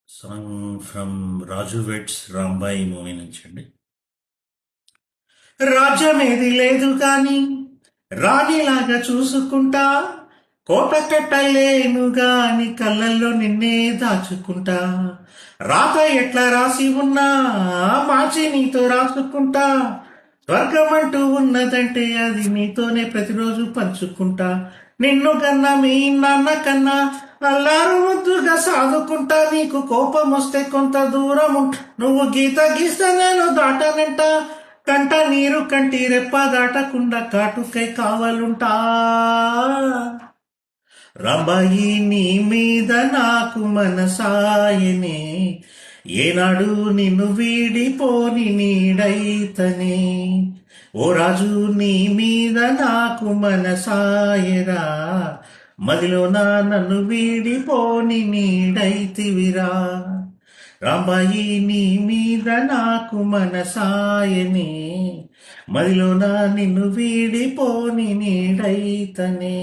Song from Raju weds Rambai movie నుంచి అండి. రాజ్యమేది లేదు కాని రాణిలాగా చూసుకుంటా, కోట కట్టలేను గాని కళ్ళల్లో నిన్నే దాచుకుంటా, రాత ఎట్లా రాసి ఉన్నా మార్చి నీతో రాసుకుంటా, స్వర్గమంటూ ఉన్నదంటే అది నీతోనే ప్రతిరోజు పంచుకుంటా, నిన్ను కన్నా మీ నాన్న కన్నా అల్లారు ముద్దుగా సాదుకుంటా, నీకు కోపం వస్తే కొంత దూరం నువ్వు గీత గీస్తే నేను దాటనంట, కంట నీరు కంటి రెప్ప దాటకుండా కాటుకై కావాలుంటా, రాంబాయి నీ మీద నాకు మనసాయనే, ఏనాడు నిన్ను వీడిపోని నీడైతనే, ఓ రాజు నీ మీద నాకు మనసాయరా, మదిలోన నన్ను వీడిపోని నీడైతివిరా, రాంబాయి నీ మీద నాకు మనసాయనే, మదిలోన నిన్ను వీడిపోని నీడైతనే.